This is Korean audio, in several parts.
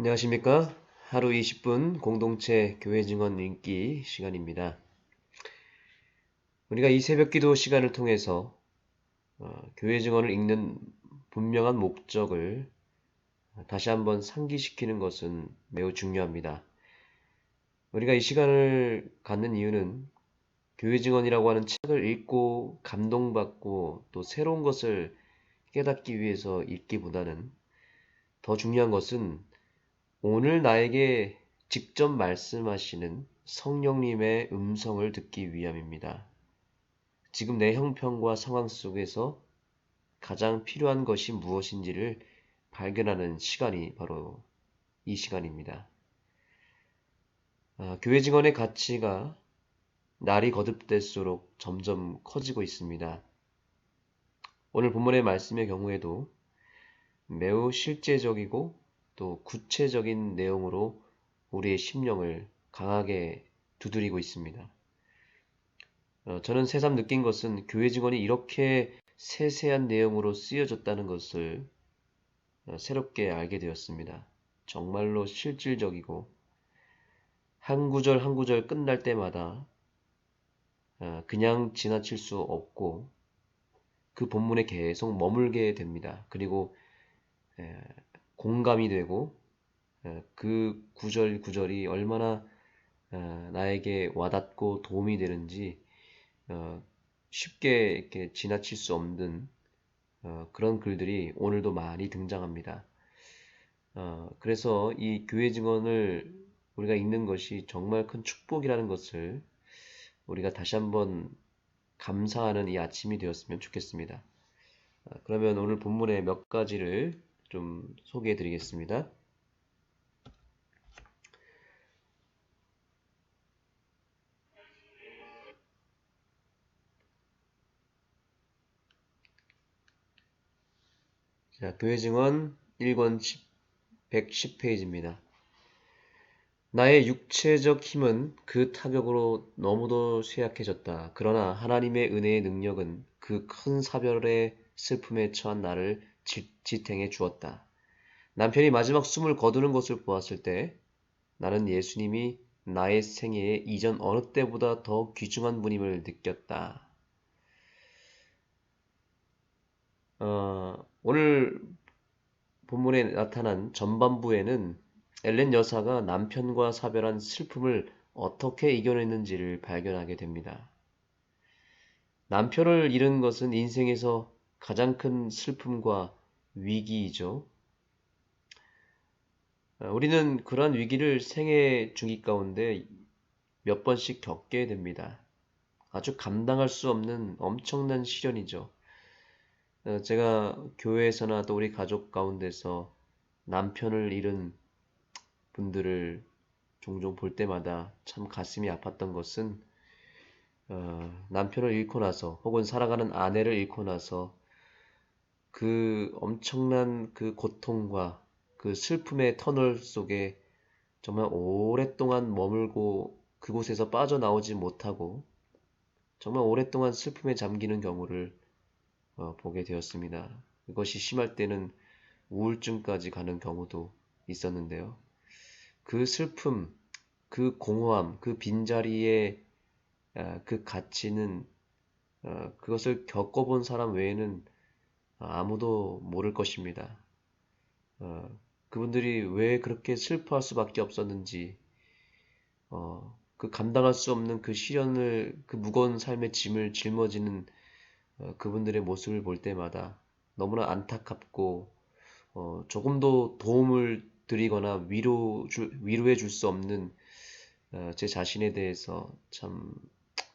안녕하십니까? 하루 20분 공동체 교회 증언 읽기 시간입니다. 우리가 이 새벽 기도 시간을 통해서 교회 증언을 읽는 분명한 목적을 다시 한번 상기시키는 것은 매우 중요합니다. 우리가 이 시간을 갖는 이유는 교회 증언이라고 하는 책을 읽고 감동받고 또 새로운 것을 깨닫기 위해서 읽기보다는 더 중요한 것은 오늘 나에게 직접 말씀하시는 성령님의 음성을 듣기 위함입니다. 지금 내 형편과 상황 속에서 가장 필요한 것이 무엇인지를 발견하는 시간이 바로 이 시간입니다. 교회 증언의 가치가 날이 거듭될수록 점점 커지고 있습니다. 오늘 본문의 말씀의 경우에도 매우 실제적이고 또 구체적인 내용으로 우리의 심령을 강하게 두드리고 있습니다. 저는 새삼 느낀 것은 교회 증언이 이렇게 세세한 내용으로 쓰여졌다는 것을 새롭게 알게 되었습니다. 정말로 실질적이고 한 구절 한 구절 끝날 때마다 그냥 지나칠 수 없고 그 본문에 계속 머물게 됩니다. 그리고 공감이 되고 그 구절 구절이 얼마나 나에게 와닿고 도움이 되는지 쉽게 이렇게 지나칠 수 없는 그런 글들이 오늘도 많이 등장합니다. 그래서 이 교회 증언을 우리가 읽는 것이 정말 큰 축복이라는 것을 우리가 다시 한번 감사하는 이 아침이 되었으면 좋겠습니다. 그러면 오늘 본문의 몇 가지를 좀 소개해 드리겠습니다. 자, 교회 증언 1권 110페이지입니다. 나의 육체적 힘은 그 타격으로 너무도 쇠약해졌다. 그러나 하나님의 은혜의 능력은 그 큰 사별의 슬픔에 처한 나를 지탱해 주었다. 남편이 마지막 숨을 거두는 것을 보았을 때 나는 예수님이 나의 생애에 이전 어느 때보다 더 귀중한 분임을 느꼈다. 오늘 본문에 나타난 전반부에는 엘렌 여사가 남편과 사별한 슬픔을 어떻게 이겨냈는지를 발견하게 됩니다. 남편을 잃은 것은 인생에서 가장 큰 슬픔과 위기이죠. 우리는 그러한 위기를 생애 중기 가운데 몇 번씩 겪게 됩니다. 아주 감당할 수 없는 엄청난 시련이죠. 제가 교회에서나 또 우리 가족 가운데서 남편을 잃은 분들을 종종 볼 때마다 참 가슴이 아팠던 것은 남편을 잃고 나서 혹은 사랑하는 아내를 잃고 나서 그 엄청난 그 고통과 그 슬픔의 터널 속에 정말 오랫동안 머물고 그곳에서 빠져나오지 못하고 정말 오랫동안 슬픔에 잠기는 경우를 보게 되었습니다. 그것이 심할 때는 우울증까지 가는 경우도 있었는데요. 그 슬픔, 그 공허함, 그 빈자리의 그 가치는 그것을 겪어본 사람 외에는 아무도 모를 것입니다. 그분들이 왜 그렇게 슬퍼할 수밖에 없었는지, 그 감당할 수 없는 그 시련을, 그 무거운 삶의 짐을 짊어지는 그분들의 모습을 볼 때마다 너무나 안타깝고 조금도 도움을 드리거나 위로해 줄 수 없는 제 자신에 대해서 참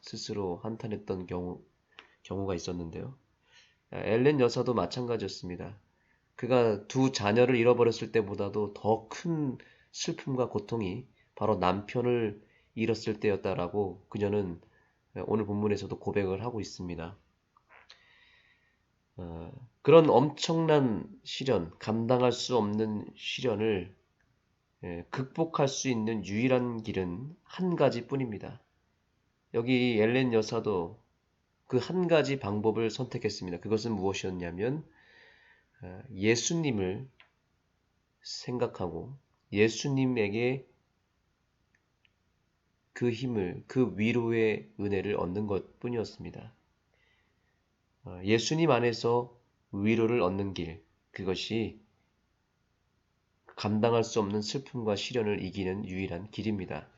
스스로 한탄했던 경우가 있었는데요. 엘렌 여사도 마찬가지였습니다. 그가 두 자녀를 잃어버렸을 때보다도 더 큰 슬픔과 고통이 바로 남편을 잃었을 때였다라고 그녀는 오늘 본문에서도 고백을 하고 있습니다. 그런 엄청난 시련, 감당할 수 없는 시련을 극복할 수 있는 유일한 길은 한 가지뿐입니다. 여기 엘렌 여사도 그 한 가지 방법을 선택했습니다. 그것은 무엇이었냐면 예수님을 생각하고 예수님에게 그 힘을, 그 위로의 은혜를 얻는 것 뿐이었습니다. 예수님 안에서 위로를 얻는 길, 그것이 감당할 수 없는 슬픔과 시련을 이기는 유일한 길입니다.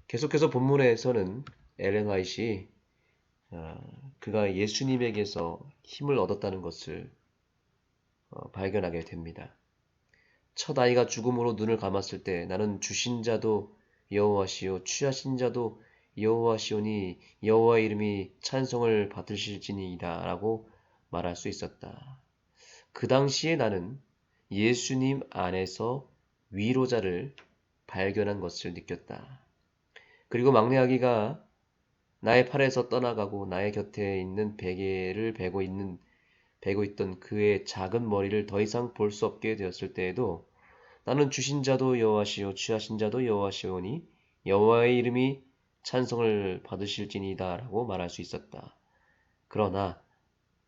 계속해서 본문에서는 엘렌 화이트이 그가 예수님에게서 힘을 얻었다는 것을 발견하게 됩니다. 첫 아이가 죽음으로 눈을 감았을 때 나는 주신 자도 여호와시요 취하신 자도 여호와시오니 여호와의 이름이 찬송을 받으실지니이다 라고 말할 수 있었다. 그 당시에 나는 예수님 안에서 위로자를 발견한 것을 느꼈다. 그리고 막내 아기가 나의 팔에서 떠나가고 나의 곁에 있는 베개를 베고 있던 그의 작은 머리를 더 이상 볼 수 없게 되었을 때에도 나는 주신 자도 여호와시요 취하신 자도 여호와시오니 여호와의 이름이 찬송을 받으실지니이다 라고 말할 수 있었다. 그러나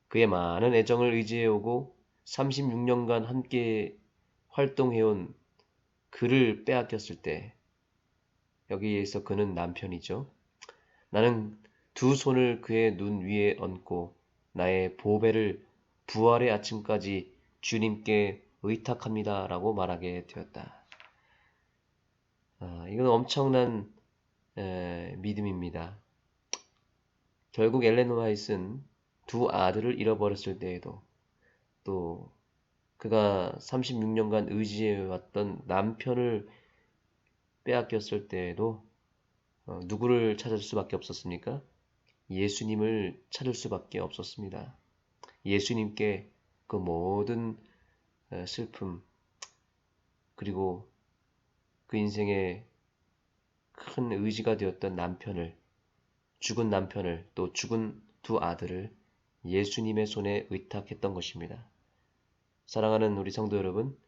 그의 많은 애정을 의지해오고 36년간 함께 활동해온 그를 빼앗겼을 때, 여기에서 그는 남편이죠. 나는 두 손을 그의 눈 위에 얹고 나의 보배를 부활의 아침까지 주님께 의탁합니다 라고 말하게 되었다. 이건 엄청난 믿음입니다. 결국 엘렌 화이트는 두 아들을 잃어버렸을 때에도, 또 그가 36년간 의지해왔던 남편을 빼앗겼을 때에도 누구를 찾을 수밖에 없었습니까? 예수님을 찾을 수밖에 없었습니다. 예수님께 그 모든 슬픔, 그리고 그 인생의 큰 의지가 되었던 남편을, 죽은 남편을, 또 죽은 두 아들을 예수님의 손에 의탁했던 것입니다. 사랑하는 우리 성도 여러분,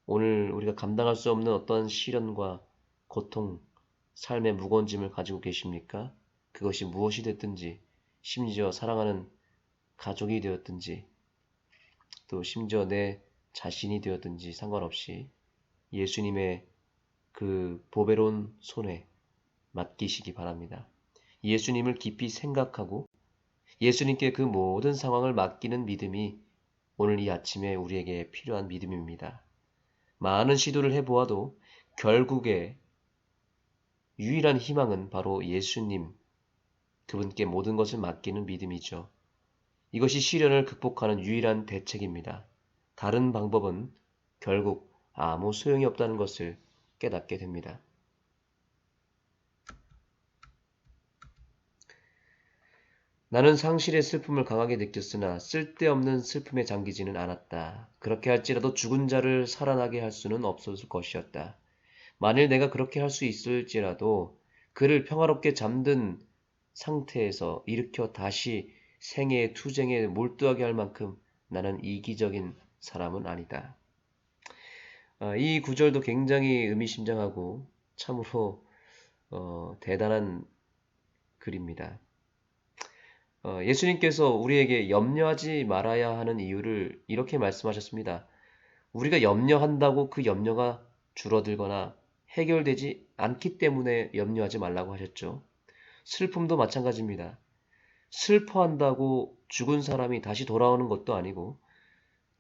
오늘 우리가 감당할 수 없는 어떠한 시련과 고통, 삶의 무거운 짐을 가지고 계십니까? 그것이 무엇이 됐든지, 심지어 사랑하는 가족이 되었든지, 또 심지어 내 자신이 되었든지 상관없이 예수님의 그 보배로운 손에 맡기시기 바랍니다. 예수님을 깊이 생각하고 예수님께 그 모든 상황을 맡기는 믿음이 오늘 이 아침에 우리에게 필요한 믿음입니다. 많은 시도를 해보아도 결국에 유일한 희망은 바로 예수님, 그분께 모든 것을 맡기는 믿음이죠. 이것이 시련을 극복하는 유일한 대책입니다. 다른 방법은 결국 아무 소용이 없다는 것을 깨닫게 됩니다. 나는 상실의 슬픔을 강하게 느꼈으나 쓸데없는 슬픔에 잠기지는 않았다. 그렇게 할지라도 죽은 자를 살아나게 할 수는 없었을 것이었다. 만일 내가 그렇게 할 수 있을지라도 그를 평화롭게 잠든 상태에서 일으켜 다시 생애의 투쟁에 몰두하게 할 만큼 나는 이기적인 사람은 아니다. 이 구절도 굉장히 의미심장하고 참으로 대단한 글입니다. 예수님께서 우리에게 염려하지 말아야 하는 이유를 이렇게 말씀하셨습니다. 우리가 염려한다고 그 염려가 줄어들거나 해결되지 않기 때문에 염려하지 말라고 하셨죠. 슬픔도 마찬가지입니다. 슬퍼한다고 죽은 사람이 다시 돌아오는 것도 아니고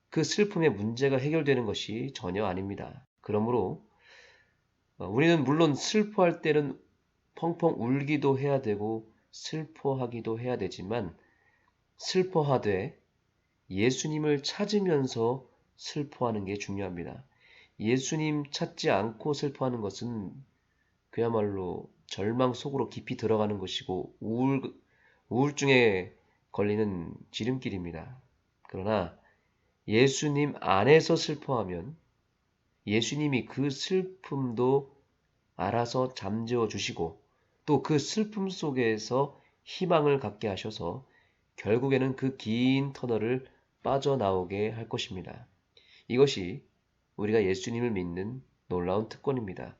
그 슬픔의 문제가 해결되는 것이 전혀 아닙니다. 그러므로 우리는 물론 슬퍼할 때는 펑펑 울기도 해야 되고 슬퍼하기도 해야 되지만 슬퍼하되 예수님을 찾으면서 슬퍼하는 게 중요합니다. 예수님 찾지 않고 슬퍼하는 것은 그야말로 절망 속으로 깊이 들어가는 것이고 우울증에 걸리는 지름길입니다. 그러나 예수님 안에서 슬퍼하면 예수님이 그 슬픔도 알아서 잠재워 주시고 또 그 슬픔 속에서 희망을 갖게 하셔서 결국에는 그 긴 터널을 빠져나오게 할 것입니다. 이것이 우리가 예수님을 믿는 놀라운 특권입니다.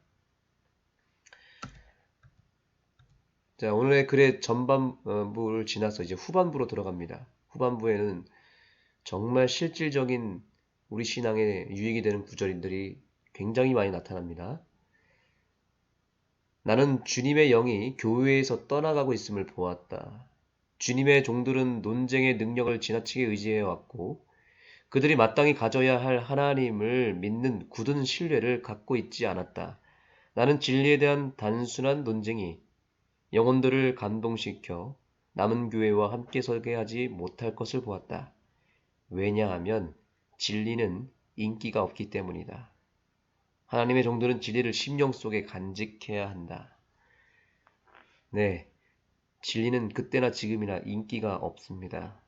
자, 오늘의 글의 전반부를 지나서 이제 후반부로 들어갑니다. 후반부에는 정말 실질적인 우리 신앙에 유익이 되는 구절들이 굉장히 많이 나타납니다. 나는 주님의 영이 교회에서 떠나가고 있음을 보았다. 주님의 종들은 논쟁의 능력을 지나치게 의지해왔고 그들이 마땅히 가져야 할 하나님을 믿는 굳은 신뢰를 갖고 있지 않았다. 나는 진리에 대한 단순한 논쟁이 영혼들을 감동시켜 남은 교회와 함께 서게 하지 못할 것을 보았다. 왜냐하면 진리는 인기가 없기 때문이다. 하나님의 종들은 진리를 심령 속에 간직해야 한다. 네, 진리는 그때나 지금이나 인기가 없습니다.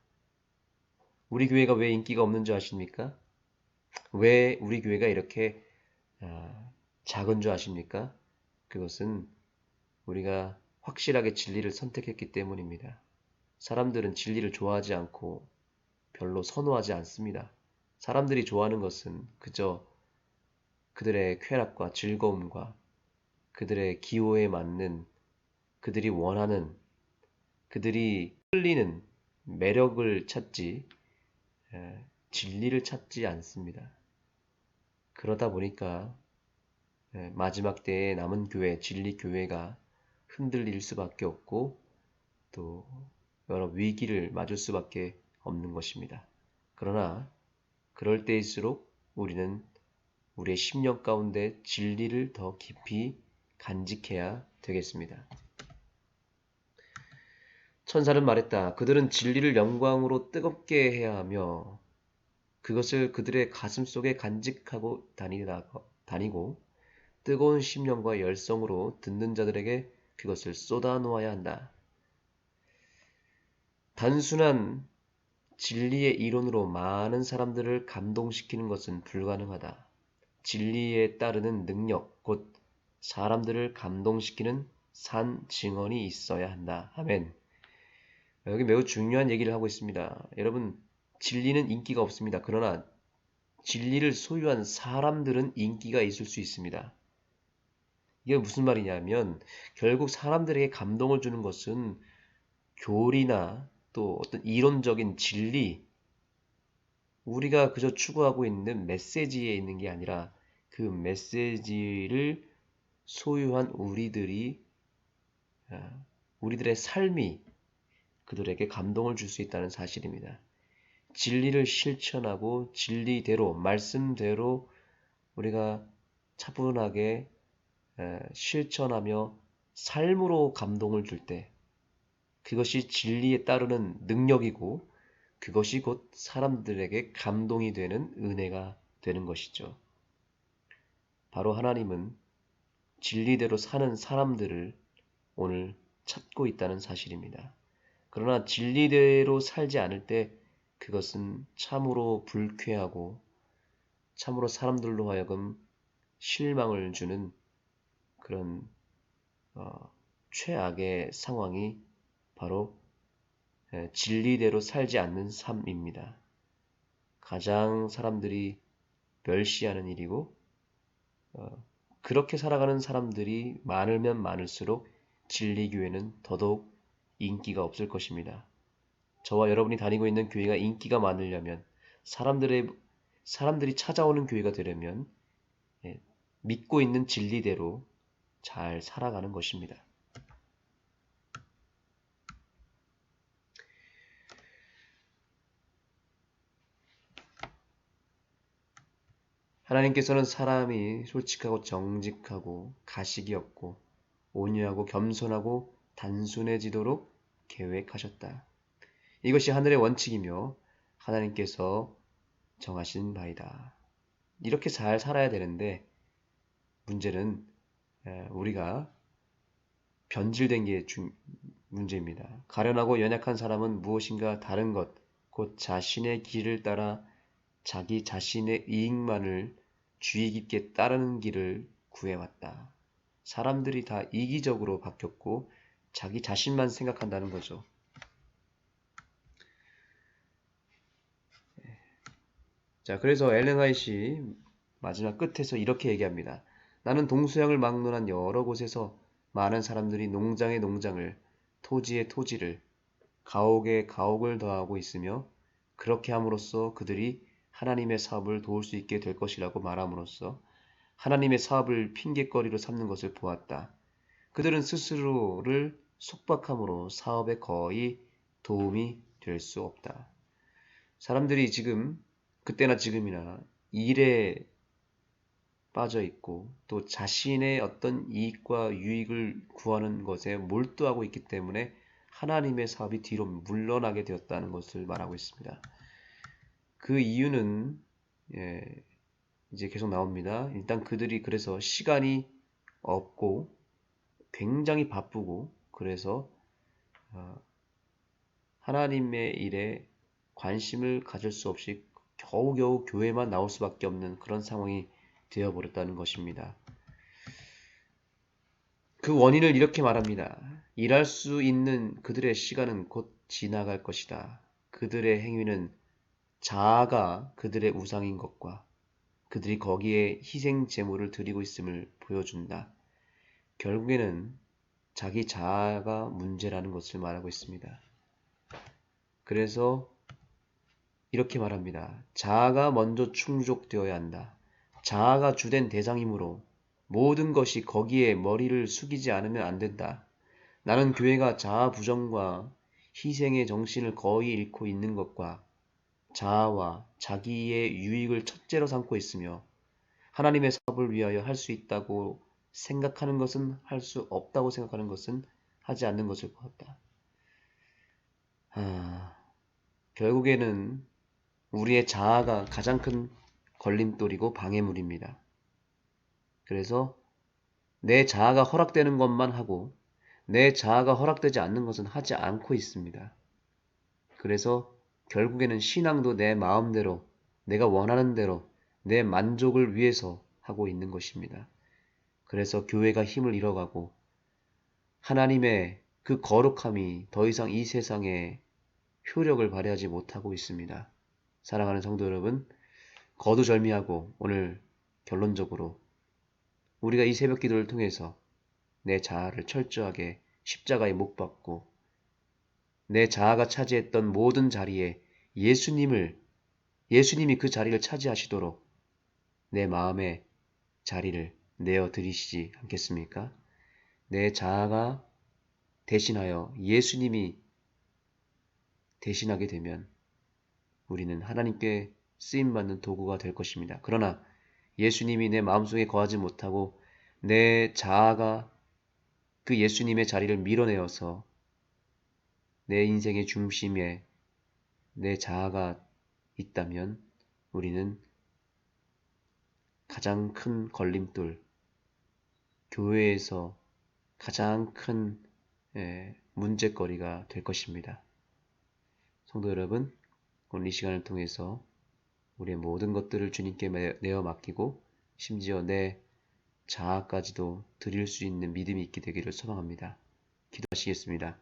우리 교회가 왜 인기가 없는 줄 아십니까? 왜 우리 교회가 이렇게 작은 줄 아십니까? 그것은 우리가 확실하게 진리를 선택했기 때문입니다. 사람들은 진리를 좋아하지 않고 별로 선호하지 않습니다. 사람들이 좋아하는 것은 그저 그들의 쾌락과 즐거움과 그들의 기호에 맞는 그들이 원하는 그들이 끌리는 매력을 찾지 진리를 찾지 않습니다. 그러다 보니까 마지막 때에 남은 교회, 진리 교회가 흔들릴 수밖에 없고 또 여러 위기를 맞을 수밖에 없는 것입니다. 그러나 그럴 때일수록 우리는 우리의 심령 가운데 진리를 더 깊이 간직해야 되겠습니다. 천사는 말했다. 그들은 진리를 영광으로 뜨겁게 해야 하며 그것을 그들의 가슴 속에 간직하고 다니고 뜨거운 심령과 열성으로 듣는 자들에게 그것을 쏟아 놓아야 한다. 단순한 진리의 이론으로 많은 사람들을 감동시키는 것은 불가능하다. 진리에 따르는 능력, 곧 사람들을 감동시키는 산 증언이 있어야 한다. 아멘. 여기 매우 중요한 얘기를 하고 있습니다. 여러분, 진리는 인기가 없습니다. 그러나 진리를 소유한 사람들은 인기가 있을 수 있습니다. 이게 무슨 말이냐면 결국 사람들에게 감동을 주는 것은 교리나 또 어떤 이론적인 진리, 우리가 그저 추구하고 있는 메시지에 있는 게 아니라 그 메시지를 소유한 우리들의 삶이 그들에게 감동을 줄 수 있다는 사실입니다. 진리를 실천하고 진리대로, 말씀대로 우리가 차분하게 실천하며 삶으로 감동을 줄 때 그것이 진리에 따르는 능력이고 그것이 곧 사람들에게 감동이 되는 은혜가 되는 것이죠. 바로 하나님은 진리대로 사는 사람들을 오늘 찾고 있다는 사실입니다. 그러나 진리대로 살지 않을 때 그것은 참으로 불쾌하고 참으로 사람들로 하여금 실망을 주는 그런 최악의 상황이 바로 진리대로 살지 않는 삶입니다. 가장 사람들이 멸시하는 일이고 그렇게 살아가는 사람들이 많으면 많을수록 진리교회는 더더욱 인기가 없을 것입니다. 저와 여러분이 다니고 있는 교회가 인기가 많으려면 사람들이 찾아오는 교회가 되려면 믿고 있는 진리대로 잘 살아가는 것입니다. 하나님께서는 사람이 솔직하고 정직하고 가식이 없고 온유하고 겸손하고 단순해지도록 계획하셨다. 이것이 하늘의 원칙이며 하나님께서 정하신 바이다. 이렇게 잘 살아야 되는데 문제는 우리가 변질된 게 문제입니다. 가련하고 연약한 사람은 무엇인가 다른 것, 곧 자신의 길을 따라 자기 자신의 이익만을 주의 깊게 따르는 길을 구해왔다. 사람들이 다 이기적으로 바뀌었고 자기 자신만 생각한다는 거죠. 자, 그래서 엘렌 화이트이 마지막 끝에서 이렇게 얘기합니다. 나는 동서양을 막론한 여러 곳에서 많은 사람들이 농장에 농장을, 토지에 토지를, 가옥에 가옥을 더하고 있으며 그렇게 함으로써 그들이 하나님의 사업을 도울 수 있게 될 것이라고 말함으로써 하나님의 사업을 핑계거리로 삼는 것을 보았다. 그들은 스스로를 속박함으로 사업에 거의 도움이 될 수 없다. 사람들이 지금 그때나 지금이나 일에 빠져 있고 또 자신의 어떤 이익과 유익을 구하는 것에 몰두하고 있기 때문에 하나님의 사업이 뒤로 물러나게 되었다는 것을 말하고 있습니다. 그 이유는 이제 계속 나옵니다. 일단 그들이 그래서 시간이 없고 굉장히 바쁘고 그래서 하나님의 일에 관심을 가질 수 없이 겨우겨우 교회만 나올 수밖에 없는 그런 상황이 되어버렸다는 것입니다. 그 원인을 이렇게 말합니다. 일할 수 있는 그들의 시간은 곧 지나갈 것이다. 그들의 행위는 자아가 그들의 우상인 것과 그들이 거기에 희생 제물을 드리고 있음을 보여준다. 결국에는 자기 자아가 문제라는 것을 말하고 있습니다. 그래서 이렇게 말합니다. 자아가 먼저 충족되어야 한다. 자아가 주된 대상이므로 모든 것이 거기에 머리를 숙이지 않으면 안 된다. 나는 교회가 자아 부정과 희생의 정신을 거의 잃고 있는 것과 자아와 자기의 유익을 첫째로 삼고 있으며 하나님의 사업을 위하여 할 수 있다고 생각하는 것은 할 수 없다고 생각하는 것은 하지 않는 것을 보았다. 결국에는 우리의 자아가 가장 큰 걸림돌이고 방해물입니다. 그래서 내 자아가 허락되는 것만 하고 내 자아가 허락되지 않는 것은 하지 않고 있습니다. 그래서 결국에는 신앙도 내 마음대로 내가 원하는 대로 내 만족을 위해서 하고 있는 것입니다. 그래서 교회가 힘을 잃어가고 하나님의 그 거룩함이 더 이상 이 세상에 효력을 발휘하지 못하고 있습니다. 사랑하는 성도 여러분, 거두절미하고 오늘 결론적으로 우리가 이 새벽 기도를 통해서 내 자아를 철저하게 십자가에 못 박고 내 자아가 차지했던 모든 자리에 예수님이 그 자리를 차지하시도록 내 마음의 자리를 내어 드리시지 않겠습니까? 내 자아가 대신하여 예수님이 대신하게 되면 우리는 하나님께 쓰임받는 도구가 될 것입니다. 그러나 예수님이 내 마음속에 거하지 못하고 내 자아가 그 예수님의 자리를 밀어내어서 내 인생의 중심에 내 자아가 있다면 우리는 가장 큰 걸림돌, 교회에서 가장 큰 문제거리가 될 것입니다. 성도 여러분, 오늘 이 시간을 통해서 우리의 모든 것들을 주님께 내어 맡기고 심지어 내 자아까지도 드릴 수 있는 믿음이 있게 되기를 소망합니다. 기도하시겠습니다.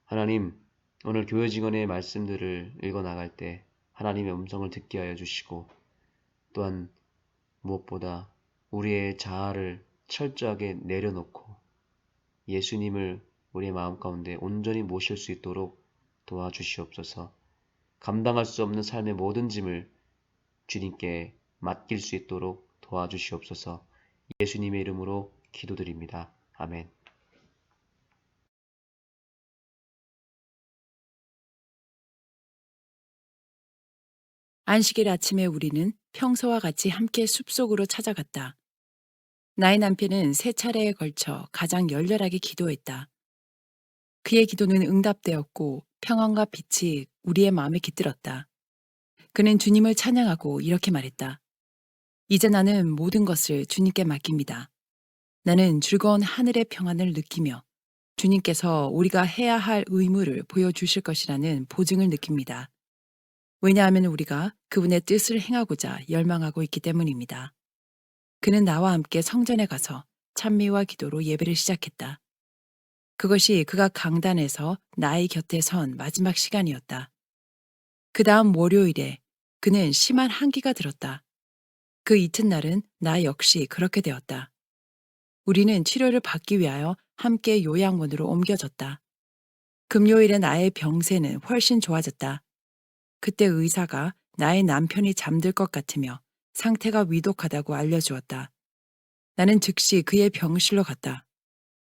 하나님, 오늘 교회 직원의 말씀들을 읽어나갈 때 하나님의 음성을 듣게 하여 주시고 또한 무엇보다 우리의 자아를 철저하게 내려놓고 예수님을 우리의 마음 가운데 온전히 모실 수 있도록 도와주시옵소서. 감당할 수 없는 삶의 모든 짐을 주님께 맡길 수 있도록 도와주시옵소서. 예수님의 이름으로 기도드립니다. 아멘. 안식일 아침에 우리는 평소와 같이 함께 숲속으로 찾아갔다. 나의 남편은 세 차례에 걸쳐 가장 열렬하게 기도했다. 그의 기도는 응답되었고 평안과 빛이 우리의 마음에 깃들었다. 그는 주님을 찬양하고 이렇게 말했다. 이제 나는 모든 것을 주님께 맡깁니다. 나는 즐거운 하늘의 평안을 느끼며 주님께서 우리가 해야 할 의무를 보여주실 것이라는 보증을 느낍니다. 왜냐하면 우리가 그분의 뜻을 행하고자 열망하고 있기 때문입니다. 그는 나와 함께 성전에 가서 찬미와 기도로 예배를 시작했다. 그것이 그가 강단에서 나의 곁에 선 마지막 시간이었다. 그 다음 월요일에 그는 심한 한기가 들었다. 그 이튿날은 나 역시 그렇게 되었다. 우리는 치료를 받기 위하여 함께 요양원으로 옮겨졌다. 금요일에 나의 병세는 훨씬 좋아졌다. 그때 의사가 나의 남편이 잠들 것 같으며 상태가 위독하다고 알려주었다. 나는 즉시 그의 병실로 갔다.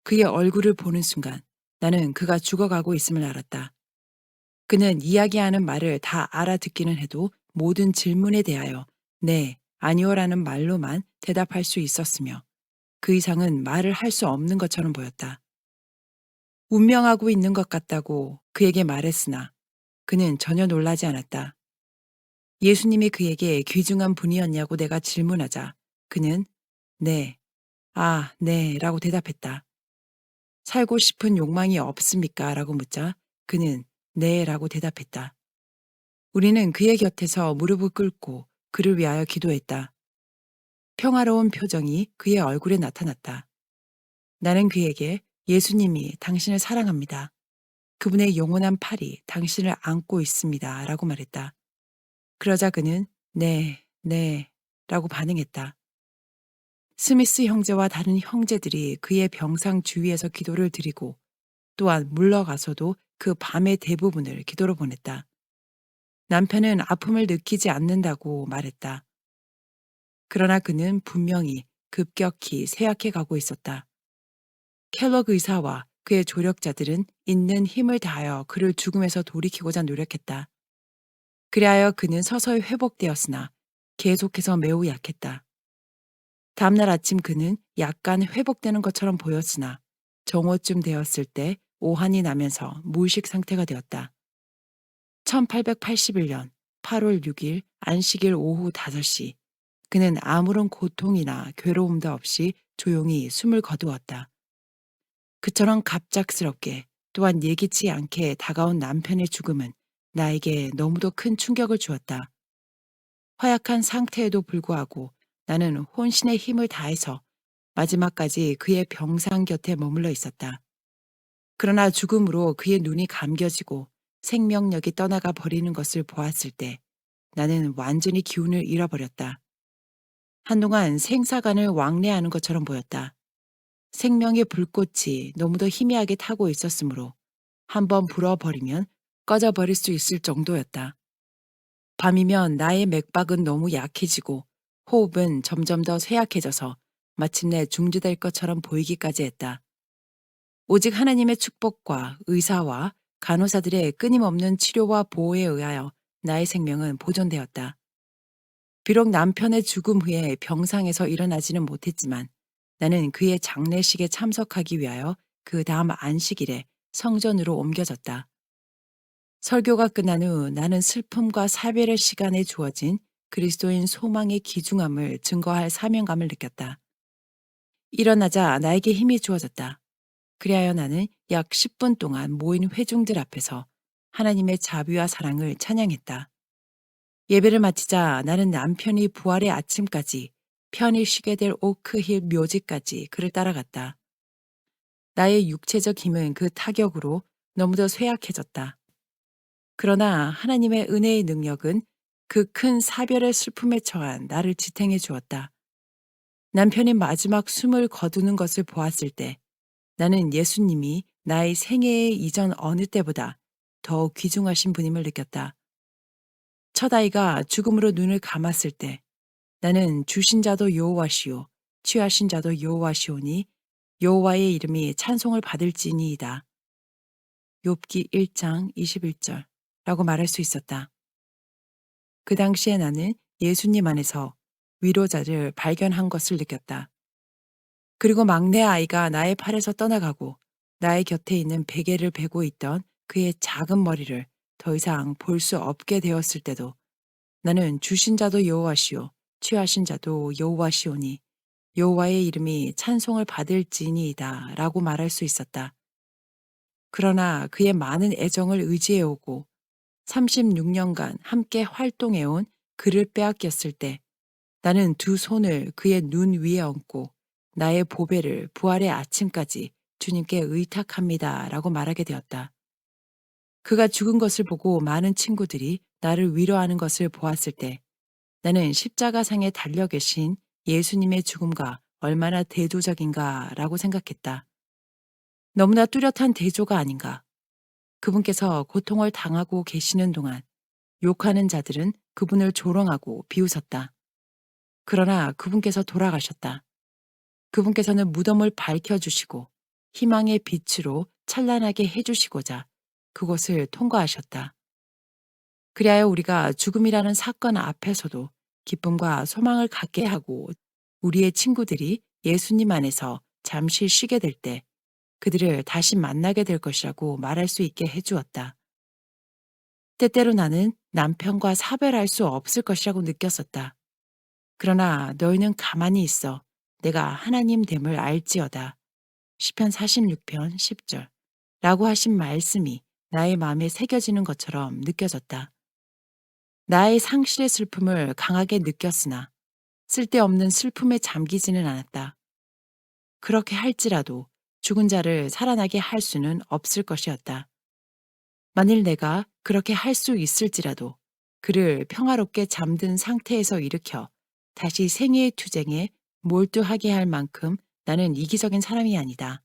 그의 얼굴을 보는 순간 나는 그가 죽어가고 있음을 알았다. 그는 이야기하는 말을 다 알아듣기는 해도 모든 질문에 대하여 네, 아니오라는 말로만 대답할 수 있었으며 그 이상은 말을 할 수 없는 것처럼 보였다. 운명하고 있는 것 같다고 그에게 말했으나 그는 전혀 놀라지 않았다. 예수님이 그에게 귀중한 분이었냐고 내가 질문하자 그는 네, 아, 네 라고 대답했다. 살고 싶은 욕망이 없습니까? 라고 묻자 그는 네 라고 대답했다. 우리는 그의 곁에서 무릎을 꿇고 그를 위하여 기도했다. 평화로운 표정이 그의 얼굴에 나타났다. 나는 그에게 예수님이 당신을 사랑합니다. 그분의 영원한 팔이 당신을 안고 있습니다. 라고 말했다. 그러자 그는 네, 네 라고 반응했다. 스미스 형제와 다른 형제들이 그의 병상 주위에서 기도를 드리고 또한 물러가서도 그 밤의 대부분을 기도로 보냈다. 남편은 아픔을 느끼지 않는다고 말했다. 그러나 그는 분명히 급격히 쇠약해 가고 있었다. 켈럭 의사와 그의 조력자들은 있는 힘을 다하여 그를 죽음에서 돌이키고자 노력했다. 그리하여 그는 서서히 회복되었으나 계속해서 매우 약했다. 다음날 아침 그는 약간 회복되는 것처럼 보였으나 정오쯤 되었을 때 오한이 나면서 무의식 상태가 되었다. 1881년 8월 6일 안식일 오후 5시 그는 아무런 고통이나 괴로움도 없이 조용히 숨을 거두었다. 그처럼 갑작스럽게 또한 예기치 않게 다가온 남편의 죽음은 나에게 너무도 큰 충격을 주었다. 허약한 상태에도 불구하고 나는 혼신의 힘을 다해서 마지막까지 그의 병상 곁에 머물러 있었다. 그러나 죽음으로 그의 눈이 감겨지고 생명력이 떠나가 버리는 것을 보았을 때 나는 완전히 기운을 잃어버렸다. 한동안 생사간을 왕래하는 것처럼 보였다. 생명의 불꽃이 너무도 희미하게 타고 있었으므로 한번 불어버리면 꺼져버릴 수 있을 정도였다. 밤이면 나의 맥박은 너무 약해지고 호흡은 점점 더 쇠약해져서 마침내 중지될 것처럼 보이기까지 했다. 오직 하나님의 축복과 의사와 간호사들의 끊임없는 치료와 보호에 의하여 나의 생명은 보존되었다. 비록 남편의 죽음 후에 병상에서 일어나지는 못했지만 나는 그의 장례식에 참석하기 위하여 그 다음 안식일에 성전으로 옮겨졌다. 설교가 끝난 후 나는 슬픔과 사별의 시간에 주어진 그리스도인 소망의 귀중함을 증거할 사명감을 느꼈다. 일어나자 나에게 힘이 주어졌다. 그리하여 나는 약 10분 동안 모인 회중들 앞에서 하나님의 자비와 사랑을 찬양했다. 예배를 마치자 나는 남편이 부활의 아침까지 편히 쉬게 될 오크힐 묘지까지 그를 따라갔다. 나의 육체적 힘은 그 타격으로 너무도 쇠약해졌다. 그러나 하나님의 은혜의 능력은 그 큰 사별의 슬픔에 처한 나를 지탱해 주었다. 남편이 마지막 숨을 거두는 것을 보았을 때 나는 예수님이 나의 생애의 이전 어느 때보다 더 귀중하신 분임을 느꼈다. 첫 아이가 죽음으로 눈을 감았을 때 나는 주신 자도 여호와시오 취하신 자도 여호와시오니 여호와의 이름이 찬송을 받을지니이다. 욥기 1장 21절라고 말할 수 있었다. 그 당시에 나는 예수님 안에서 위로자를 발견한 것을 느꼈다. 그리고 막내 아이가 나의 팔에서 떠나가고 나의 곁에 있는 베개를 베고 있던 그의 작은 머리를 더 이상 볼 수 없게 되었을 때도 나는 주신 자도 여호와시오 취하신 자도 여호와시오니 여호와의 이름이 찬송을 받을지니이다 라고 말할 수 있었다. 그러나 그의 많은 애정을 의지해오고 36년간 함께 활동해온 그를 빼앗겼을 때 나는 두 손을 그의 눈 위에 얹고 나의 보배를 부활의 아침까지 주님께 의탁합니다 라고 말하게 되었다. 그가 죽은 것을 보고 많은 친구들이 나를 위로하는 것을 보았을 때 나는 십자가상에 달려 계신 예수님의 죽음과 얼마나 대조적인가 라고 생각했다. 너무나 뚜렷한 대조가 아닌가. 그분께서 고통을 당하고 계시는 동안 욕하는 자들은 그분을 조롱하고 비웃었다. 그러나 그분께서 돌아가셨다. 그분께서는 무덤을 밝혀주시고 희망의 빛으로 찬란하게 해주시고자 그곳을 통과하셨다. 그리하여 우리가 죽음이라는 사건 앞에서도 기쁨과 소망을 갖게 하고 우리의 친구들이 예수님 안에서 잠시 쉬게 될 때 그들을 다시 만나게 될 것이라고 말할 수 있게 해주었다. 때때로 나는 남편과 사별할 수 없을 것이라고 느꼈었다. 그러나 너희는 가만히 있어 내가 하나님 됨을 알지어다. 시편 46편 10절 라고 하신 말씀이 나의 마음에 새겨지는 것처럼 느껴졌다. 나의 상실의 슬픔을 강하게 느꼈으나 쓸데없는 슬픔에 잠기지는 않았다. 그렇게 할지라도 죽은 자를 살아나게 할 수는 없을 것이었다. 만일 내가 그렇게 할 수 있을지라도 그를 평화롭게 잠든 상태에서 일으켜 다시 생애의 투쟁에 몰두하게 할 만큼 나는 이기적인 사람이 아니다.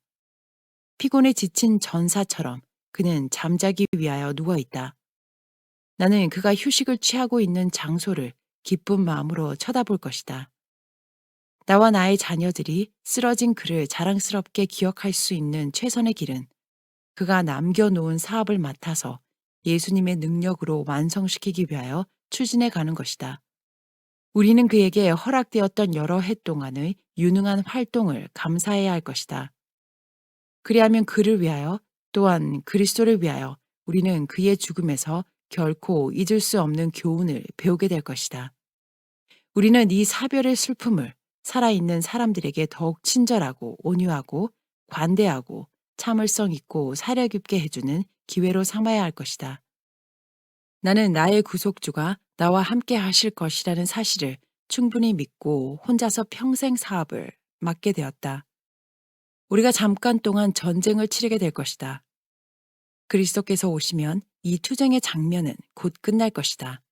피곤에 지친 전사처럼 그는 잠자기 위하여 누워있다. 나는 그가 휴식을 취하고 있는 장소를 기쁜 마음으로 쳐다볼 것이다. 나와 나의 자녀들이 쓰러진 그를 자랑스럽게 기억할 수 있는 최선의 길은 그가 남겨놓은 사업을 맡아서 예수님의 능력으로 완성시키기 위하여 추진해 가는 것이다. 우리는 그에게 허락되었던 여러 해 동안의 유능한 활동을 감사해야 할 것이다. 그리하면 그를 위하여 또한 그리스도를 위하여 우리는 그의 죽음에서 결코 잊을 수 없는 교훈을 배우게 될 것이다. 우리는 이 사별의 슬픔을 살아있는 사람들에게 더욱 친절하고 온유하고 관대하고 참을성 있고 사려 깊게 해주는 기회로 삼아야 할 것이다. 나는 나의 구속주가 나와 함께 하실 것이라는 사실을 충분히 믿고 혼자서 평생 사업을 맡게 되었다. 우리가 잠깐 동안 전쟁을 치르게 될 것이다. 그리스도께서 오시면 이 투쟁의 장면은 곧 끝날 것이다.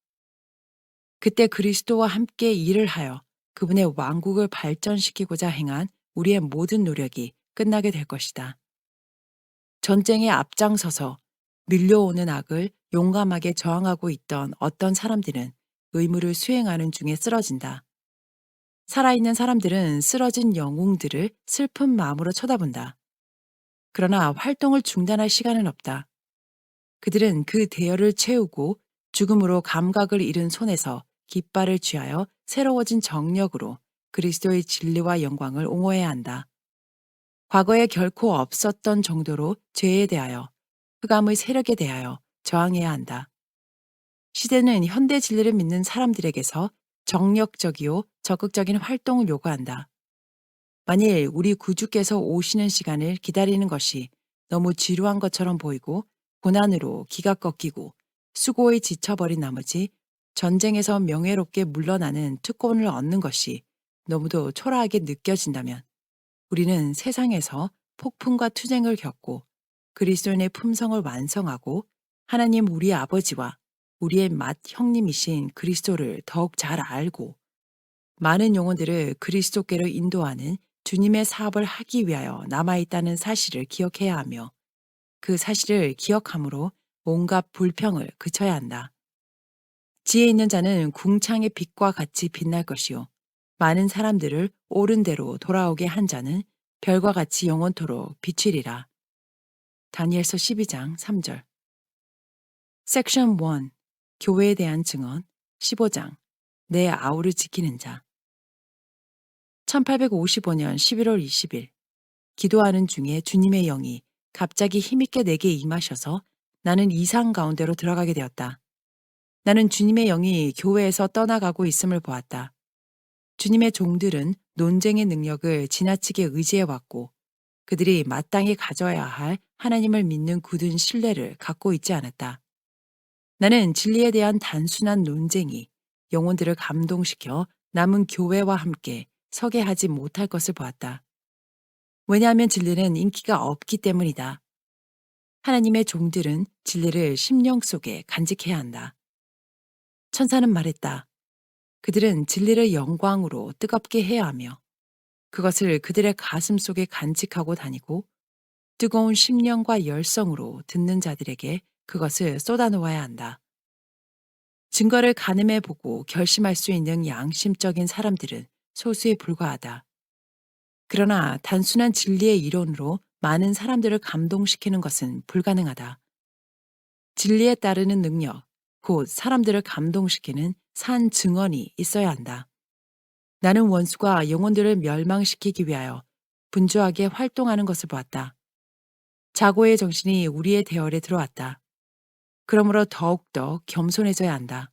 그때 그리스도와 함께 일을 하여 그분의 왕국을 발전시키고자 행한 우리의 모든 노력이 끝나게 될 것이다. 전쟁에 앞장서서 밀려오는 악을 용감하게 저항하고 있던 어떤 사람들은 의무를 수행하는 중에 쓰러진다. 살아있는 사람들은 쓰러진 영웅들을 슬픈 마음으로 쳐다본다. 그러나 활동을 중단할 시간은 없다. 그들은 그 대열을 채우고 죽음으로 감각을 잃은 손에서 깃발을 쥐하여 새로워진 정력으로 그리스도의 진리와 영광을 옹호해야 한다. 과거에 결코 없었던 정도로 죄에 대하여, 흑암의 세력에 대하여 저항해야 한다. 시대는 현대 진리를 믿는 사람들에게서 정력적이요 적극적인 활동을 요구한다. 만일 우리 구주께서 오시는 시간을 기다리는 것이 너무 지루한 것처럼 보이고 고난으로 기가 꺾이고 수고에 지쳐버린 나머지 전쟁에서 명예롭게 물러나는 특권을 얻는 것이 너무도 초라하게 느껴진다면 우리는 세상에서 폭풍과 투쟁을 겪고 그리스도인의 품성을 완성하고 하나님 우리 아버지와 우리의 맏 형님이신 그리스도를 더욱 잘 알고 많은 영혼들을 그리스도께로 인도하는 주님의 사업을 하기 위하여 남아있다는 사실을 기억해야 하며 그 사실을 기억함으로 온갖 불평을 그쳐야 한다. 지혜 있는 자는 궁창의 빛과 같이 빛날 것이요 많은 사람들을 옳은 대로 돌아오게 한 자는 별과 같이 영원토록 비추리라. 다니엘서 12장 3절. 섹션 1. 교회에 대한 증언 15장. 내 아우를 지키는 자. 1855년 11월 20일. 기도하는 중에 주님의 영이 갑자기 힘있게 내게 임하셔서 나는 이상 가운데로 들어가게 되었다. 나는 주님의 영이 교회에서 떠나가고 있음을 보았다. 주님의 종들은 논쟁의 능력을 지나치게 의지해왔고 그들이 마땅히 가져야 할 하나님을 믿는 굳은 신뢰를 갖고 있지 않았다. 나는 진리에 대한 단순한 논쟁이 영혼들을 감동시켜 남은 교회와 함께 서게 하지 못할 것을 보았다. 왜냐하면 진리는 인기가 없기 때문이다. 하나님의 종들은 진리를 심령 속에 간직해야 한다. 천사는 말했다. 그들은 진리를 영광으로 뜨겁게 해야 하며 그것을 그들의 가슴 속에 간직하고 다니고 뜨거운 심령과 열성으로 듣는 자들에게 그것을 쏟아놓아야 한다. 증거를 가늠해 보고 결심할 수 있는 양심적인 사람들은 소수에 불과하다. 그러나 단순한 진리의 이론으로 많은 사람들을 감동시키는 것은 불가능하다. 진리에 따르는 능력, 곧 사람들을 감동시키는 산 증언이 있어야 한다. 나는 원수가 영혼들을 멸망시키기 위하여 분주하게 활동하는 것을 보았다. 자고의 정신이 우리의 대열에 들어왔다. 그러므로 더욱더 겸손해져야 한다.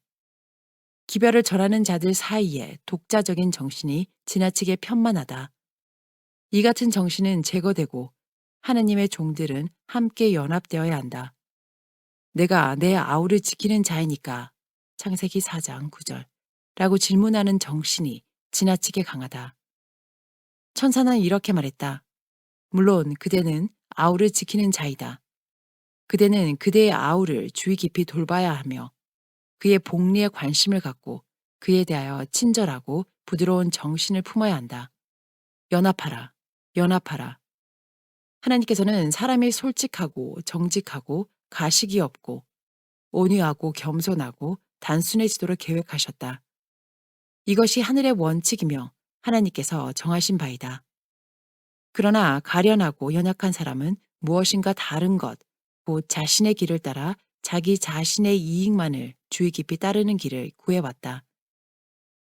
기별을 절하는 자들 사이에 독자적인 정신이 지나치게 편만하다. 이 같은 정신은 제거되고 하나님의 종들은 함께 연합되어야 한다. 내가 내 아우를 지키는 자이니까 창세기 4장 9절 라고 질문하는 정신이 지나치게 강하다. 천사는 이렇게 말했다. 물론 그대는 아우를 지키는 자이다. 그대는 그대의 아우를 주의 깊이 돌봐야 하며 그의 복리에 관심을 갖고 그에 대하여 친절하고 부드러운 정신을 품어야 한다. 연합하라, 연합하라. 하나님께서는 사람이 솔직하고 정직하고 가식이 없고 온유하고 겸손하고 단순해지도록 계획하셨다. 이것이 하늘의 원칙이며 하나님께서 정하신 바이다. 그러나 가련하고 연약한 사람은 무엇인가 다른 것, 곧 자신의 길을 따라 자기 자신의 이익만을 주의 깊이 따르는 길을 구해왔다.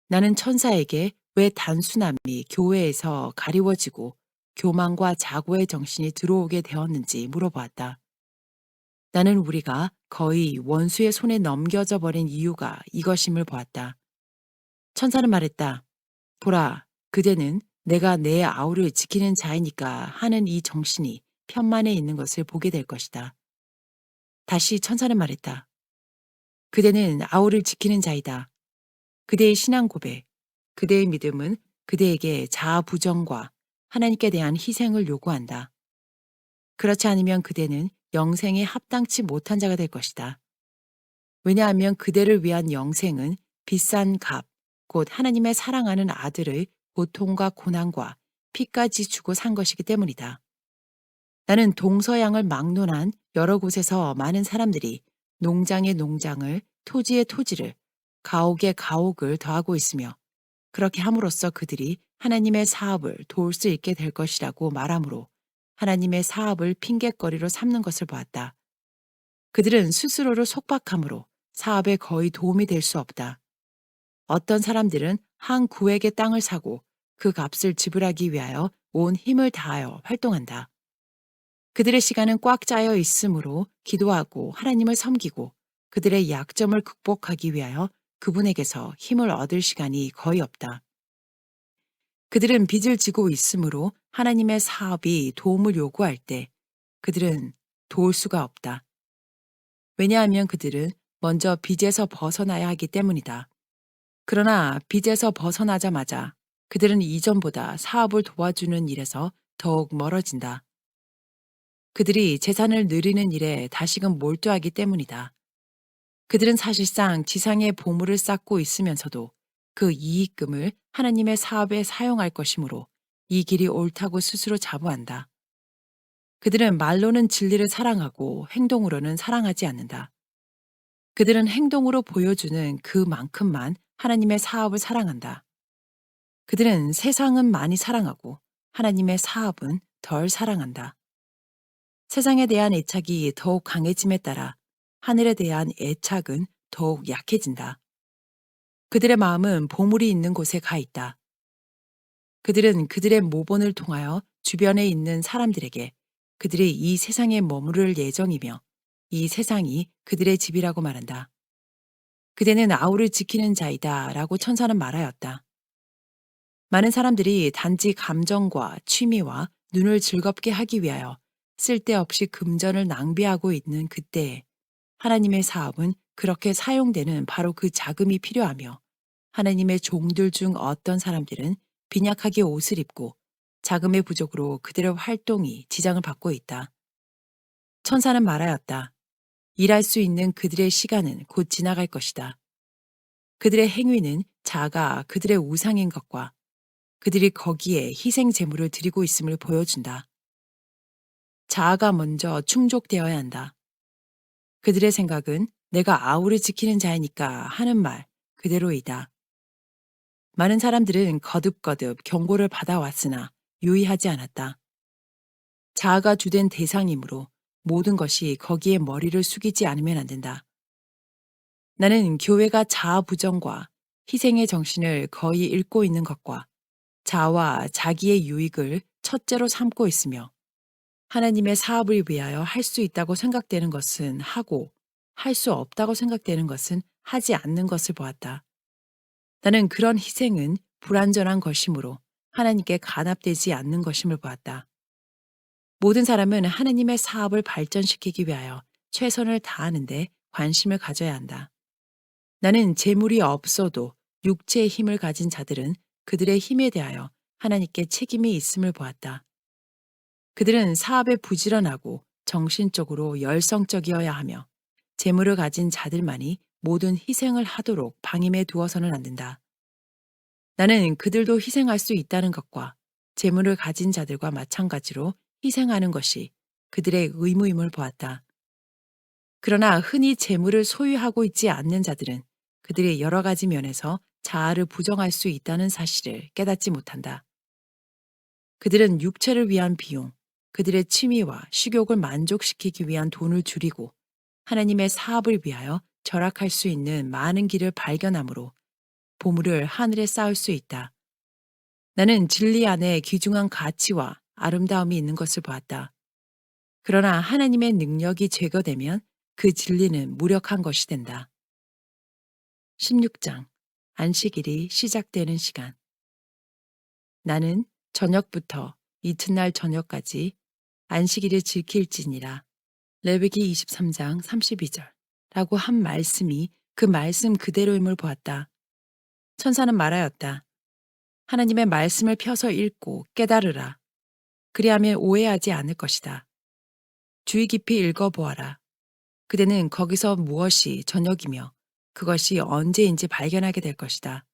나는 천사에게 왜 단순함이 교회에서 가리워지고 교만과 자고의 정신이 들어오게 되었는지 물어보았다. 나는 우리가 거의 원수의 손에 넘겨져 버린 이유가 이것임을 보았다. 천사는 말했다. 보라, 그대는 내가 내 아우를 지키는 자이니까 하는 이 정신이 편만에 있는 것을 보게 될 것이다. 다시 천사는 말했다. 그대는 아우를 지키는 자이다. 그대의 신앙 고백, 그대의 믿음은 그대에게 자아 부정과 하나님께 대한 희생을 요구한다. 그렇지 않으면 그대는 영생에 합당치 못한 자가 될 것이다. 왜냐하면 그대를 위한 영생은 비싼 값, 곧 하나님의 사랑하는 아들의 고통과 고난과 피까지 주고 산 것이기 때문이다. 나는 동서양을 막론한 여러 곳에서 많은 사람들이 농장의 농장을, 토지의 토지를, 가옥의 가옥을 더하고 있으며 그렇게 함으로써 그들이 하나님의 사업을 도울 수 있게 될 것이라고 말하므로 하나님의 사업을 핑곗거리로 삼는 것을 보았다. 그들은 스스로를 속박함으로 사업에 거의 도움이 될 수 없다. 어떤 사람들은 한 구획의 땅을 사고 그 값을 지불하기 위하여 온 힘을 다하여 활동한다. 그들의 시간은 꽉 짜여 있으므로 기도하고 하나님을 섬기고 그들의 약점을 극복하기 위하여 그분에게서 힘을 얻을 시간이 거의 없다. 그들은 빚을 지고 있으므로 하나님의 사업이 도움을 요구할 때 그들은 도울 수가 없다. 왜냐하면 그들은 먼저 빚에서 벗어나야 하기 때문이다. 그러나 빚에서 벗어나자마자 그들은 이전보다 사업을 도와주는 일에서 더욱 멀어진다. 그들이 재산을 늘리는 일에 다시금 몰두하기 때문이다. 그들은 사실상 지상의 보물을 쌓고 있으면서도 그 이익금을 하나님의 사업에 사용할 것이므로 이 길이 옳다고 스스로 자부한다. 그들은 말로는 진리를 사랑하고 행동으로는 사랑하지 않는다. 그들은 행동으로 보여주는 그만큼만 하나님의 사업을 사랑한다. 그들은 세상은 많이 사랑하고 하나님의 사업은 덜 사랑한다. 세상에 대한 애착이 더욱 강해짐에 따라 하늘에 대한 애착은 더욱 약해진다. 그들의 마음은 보물이 있는 곳에 가 있다. 그들은 그들의 모본을 통하여 주변에 있는 사람들에게 그들이 이 세상에 머무를 예정이며 이 세상이 그들의 집이라고 말한다. 그대는 아우를 지키는 자이다 라고 천사는 말하였다. 많은 사람들이 단지 감정과 취미와 눈을 즐겁게 하기 위하여 쓸데없이 금전을 낭비하고 있는 그때에 하나님의 사업은 그렇게 사용되는 바로 그 자금이 필요하며 하나님의 종들 중 어떤 사람들은 빈약하게 옷을 입고 자금의 부족으로 그들의 활동이 지장을 받고 있다. 천사는 말하였다. 일할 수 있는 그들의 시간은 곧 지나갈 것이다. 그들의 행위는 자가 그들의 우상인 것과 그들이 거기에 희생 제물을 드리고 있음을 보여준다. 자아가 먼저 충족되어야 한다. 그들의 생각은 내가 아우를 지키는 자이니까 하는 말 그대로이다. 많은 사람들은 거듭거듭 경고를 받아왔으나 유의하지 않았다. 자아가 주된 대상이므로 모든 것이 거기에 머리를 숙이지 않으면 안 된다. 나는 교회가 자아 부정과 희생의 정신을 거의 잃고 있는 것과 자아와 자기의 유익을 첫째로 삼고 있으며 하나님의 사업을 위하여 할 수 있다고 생각되는 것은 하고 할 수 없다고 생각되는 것은 하지 않는 것을 보았다. 나는 그런 희생은 불완전한 것이므로 하나님께 간합되지 않는 것임을 보았다. 모든 사람은 하나님의 사업을 발전시키기 위하여 최선을 다하는데 관심을 가져야 한다. 나는 재물이 없어도 육체의 힘을 가진 자들은 그들의 힘에 대하여 하나님께 책임이 있음을 보았다. 그들은 사업에 부지런하고 정신적으로 열성적이어야 하며 재물을 가진 자들만이 모든 희생을 하도록 방임해 두어서는 안 된다. 나는 그들도 희생할 수 있다는 것과 재물을 가진 자들과 마찬가지로 희생하는 것이 그들의 의무임을 보았다. 그러나 흔히 재물을 소유하고 있지 않는 자들은 그들의 여러 가지 면에서 자아를 부정할 수 있다는 사실을 깨닫지 못한다. 그들은 육체를 위한 비용, 그들의 취미와 식욕을 만족시키기 위한 돈을 줄이고 하나님의 사업을 위하여 절약할 수 있는 많은 길을 발견하므로 보물을 하늘에 쌓을 수 있다. 나는 진리 안에 귀중한 가치와 아름다움이 있는 것을 보았다. 그러나 하나님의 능력이 제거되면 그 진리는 무력한 것이 된다. 16장 안식일이 시작되는 시간. 나는 저녁부터 이튿날 저녁까지 안식일을 지킬지니라. 레위기 23장 32절 라고 한 말씀이 그 말씀 그대로임을 보았다. 천사는 말하였다. 하나님의 말씀을 펴서 읽고 깨달으라. 그리하면 오해하지 않을 것이다. 주의 깊이 읽어보아라. 그대는 거기서 무엇이 저녁이며 그것이 언제인지 발견하게 될 것이다.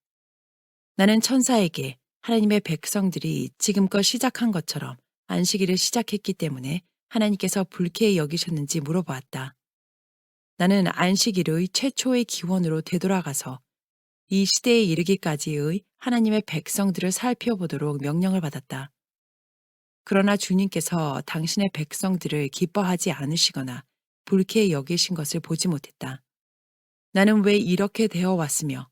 나는 천사에게 하나님의 백성들이 지금껏 시작한 것처럼 안식일을 시작했기 때문에 하나님께서 불쾌히 여기셨는지 물어보았다. 나는 안식일의 최초의 기원으로 되돌아가서 이 시대에 이르기까지의 하나님의 백성들을 살펴보도록 명령을 받았다. 그러나 주님께서 당신의 백성들을 기뻐하지 않으시거나 불쾌히 여기신 것을 보지 못했다. 나는 왜 이렇게 되어 왔으며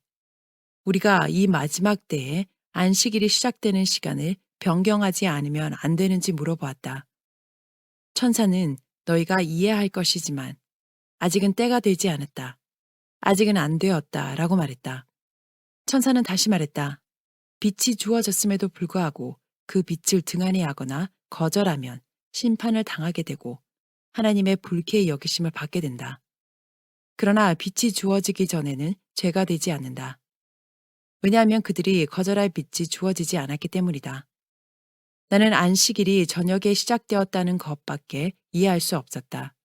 우리가 이 마지막 때에 안식일이 시작되는 시간을 변경하지 않으면 안 되는지 물어보았다. 천사는 너희가 이해할 것이지만 아직은 때가 되지 않았다. 아직은 안 되었다 라고 말했다. 천사는 다시 말했다. 빛이 주어졌음에도 불구하고 그 빛을 등한히 하거나 거절하면 심판을 당하게 되고 하나님의 불쾌히 여기심을 받게 된다. 그러나 빛이 주어지기 전에는 죄가 되지 않는다. 왜냐하면 그들이 거절할 빛이 주어지지 않았기 때문이다. 나는 안식일이 저녁에 시작되었다는 것밖에 이해할 수 없었다.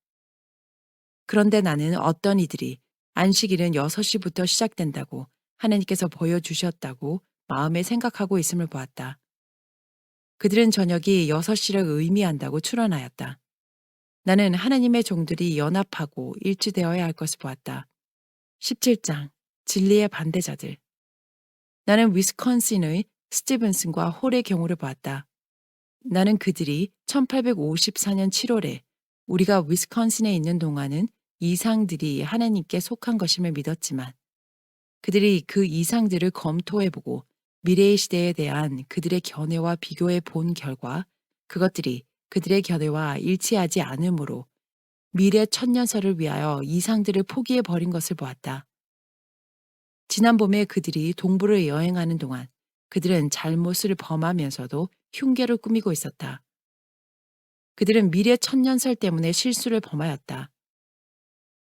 그런데 나는 어떤 이들이 안식일은 6시부터 시작된다고 하나님께서 보여주셨다고 마음에 생각하고 있음을 보았다. 그들은 저녁이 6시를 의미한다고 추론하였다. 나는 하나님의 종들이 연합하고 일치되어야 할 것을 보았다. 17장 진리의 반대자들. 나는 위스콘신의 스티븐슨과 홀의 경우를 보았다. 나는 그들이 1854년 7월에 우리가 위스콘신에 있는 동안은 이상들이 하나님께 속한 것임을 믿었지만 그들이 그 이상들을 검토해보고 미래의 시대에 대한 그들의 견해와 비교해 본 결과 그것들이 그들의 견해와 일치하지 않으므로 미래 천년설을 위하여 이상들을 포기해 버린 것을 보았다. 지난 봄에 그들이 동부를 여행하는 동안 그들은 잘못을 범하면서도 흉계를 꾸미고 있었다. 그들은 미래 천년설 때문에 실수를 범하였다.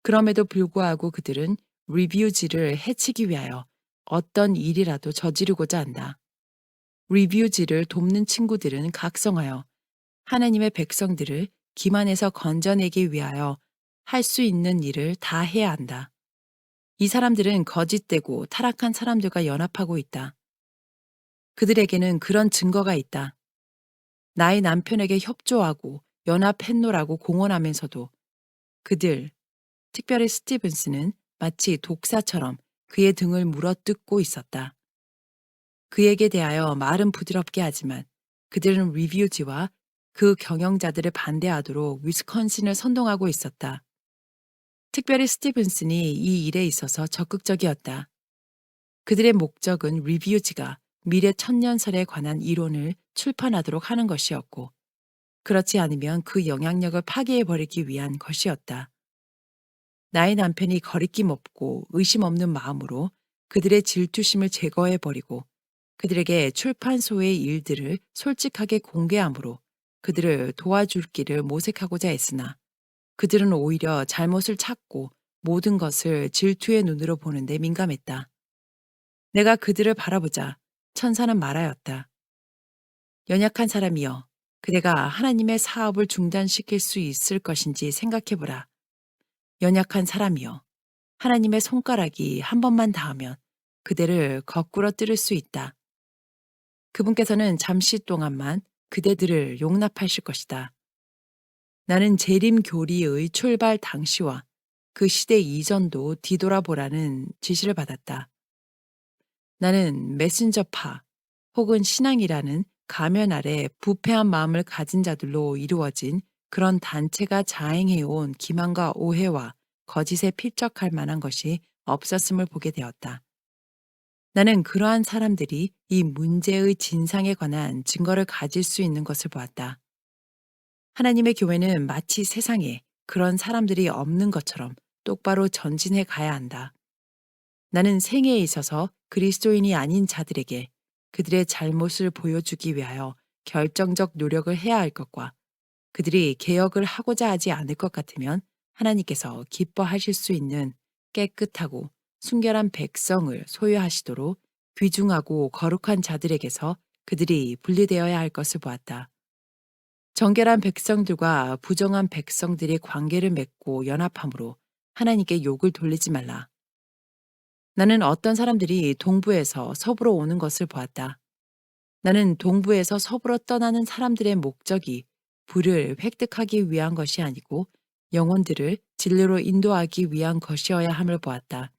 그럼에도 불구하고 그들은 리뷰지를 해치기 위하여 어떤 일이라도 저지르고자 한다. 리뷰지를 돕는 친구들은 각성하여 하나님의 백성들을 기만에서 건져내기 위하여 할 수 있는 일을 다 해야 한다. 이 사람들은 거짓되고 타락한 사람들과 연합하고 있다. 그들에게는 그런 증거가 있다. 나의 남편에게 협조하고 연합했노라고 공언하면서도 그들, 특별히 스티븐스는 마치 독사처럼 그의 등을 물어뜯고 있었다. 그에게 대하여 말은 부드럽게 하지만 그들은 리뷰지와 그 경영자들을 반대하도록 위스콘신을 선동하고 있었다. 특별히 스티븐슨이 이 일에 있어서 적극적이었다. 그들의 목적은 리뷰지가 미래 천년설에 관한 이론을 출판하도록 하는 것이었고, 그렇지 않으면 그 영향력을 파괴해버리기 위한 것이었다. 나의 남편이 거리낌 없고 의심 없는 마음으로 그들의 질투심을 제거해버리고 그들에게 출판소의 일들을 솔직하게 공개함으로 그들을 도와줄 길을 모색하고자 했으나 그들은 오히려 잘못을 찾고 모든 것을 질투의 눈으로 보는데 민감했다. 내가 그들을 바라보자 천사는 말하였다. 연약한 사람이여, 그대가 하나님의 사업을 중단시킬 수 있을 것인지 생각해보라. 연약한 사람이여, 하나님의 손가락이 한 번만 닿으면 그대를 거꾸로 뜰 수 있다. 그분께서는 잠시 동안만 그대들을 용납하실 것이다. 나는 재림 교리의 출발 당시와 그 시대 이전도 뒤돌아보라는 지시를 받았다. 나는 메신저파 혹은 신앙이라는 가면 아래 부패한 마음을 가진 자들로 이루어진 그런 단체가 자행해온 기만과 오해와 거짓에 필적할 만한 것이 없었음을 보게 되었다. 나는 그러한 사람들이 이 문제의 진상에 관한 증거를 가질 수 있는 것을 보았다. 하나님의 교회는 마치 세상에 그런 사람들이 없는 것처럼 똑바로 전진해 가야 한다. 나는 생애에 있어서 그리스도인이 아닌 자들에게 그들의 잘못을 보여주기 위하여 결정적 노력을 해야 할 것과 그들이 개혁을 하고자 하지 않을 것 같으면 하나님께서 기뻐하실 수 있는 깨끗하고 순결한 백성을 소유하시도록 귀중하고 거룩한 자들에게서 그들이 분리되어야 할 것을 보았다. 정결한 백성들과 부정한 백성들이 관계를 맺고 연합함으로 하나님께 욕을 돌리지 말라. 나는 어떤 사람들이 동부에서 서부로 오는 것을 보았다. 나는 동부에서 서부로 떠나는 사람들의 목적이 부를 획득하기 위한 것이 아니고 영혼들을 진리로 인도하기 위한 것이어야 함을 보았다.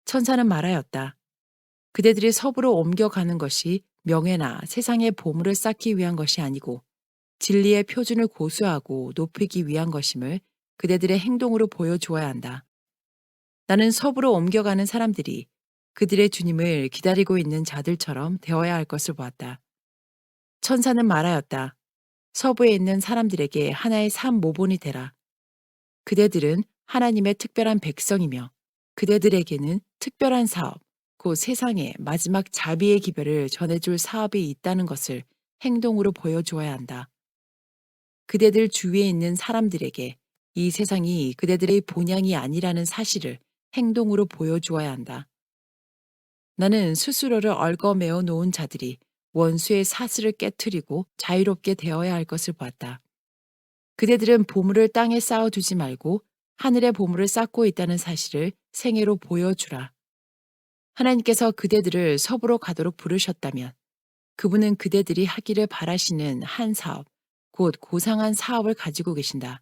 천사는 말하였다. 그대들이 서부로 옮겨가는 것이 명예나 세상의 보물을 쌓기 위한 것이 아니고 진리의 표준을 고수하고 높이기 위한 것임을 그대들의 행동으로 보여주어야 한다. 나는 서부로 옮겨가는 사람들이 그들의 주님을 기다리고 있는 자들처럼 되어야 할 것을 보았다. 천사는 말하였다. 서부에 있는 사람들에게 하나의 산 모본이 되라. 그대들은 하나님의 특별한 백성이며 그대들에게는 특별한 사업, 곧 세상에 마지막 자비의 기별을 전해줄 사업이 있다는 것을 행동으로 보여주어야 한다. 그대들 주위에 있는 사람들에게 이 세상이 그대들의 본향이 아니라는 사실을 행동으로 보여주어야 한다. 나는 스스로를 얽어매어 놓은 자들이 원수의 사슬을 깨트리고 자유롭게 되어야 할 것을 보았다. 그대들은 보물을 땅에 쌓아두지 말고 하늘의 보물을 쌓고 있다는 사실을 생애로 보여주라. 하나님께서 그대들을 서부로 가도록 부르셨다면 그분은 그대들이 하기를 바라시는 한 사업, 곧 고상한 사업을 가지고 계신다.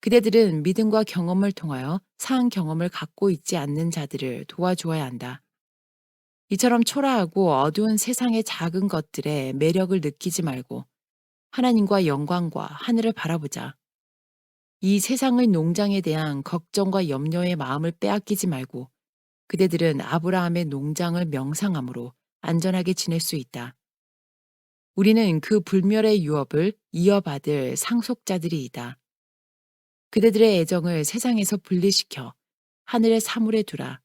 그대들은 믿음과 경험을 통하여 사한 경험을 갖고 있지 않는 자들을 도와주어야 한다. 이처럼 초라하고 어두운 세상의 작은 것들의 매력을 느끼지 말고 하나님과 영광과 하늘을 바라보자. 이 세상의 농장에 대한 걱정과 염려의 마음을 빼앗기지 말고 그대들은 아브라함의 농장을 명상함으로 안전하게 지낼 수 있다. 우리는 그 불멸의 유업을 이어받을 상속자들이이다. 그대들의 애정을 세상에서 분리시켜 하늘의 사물에 두라.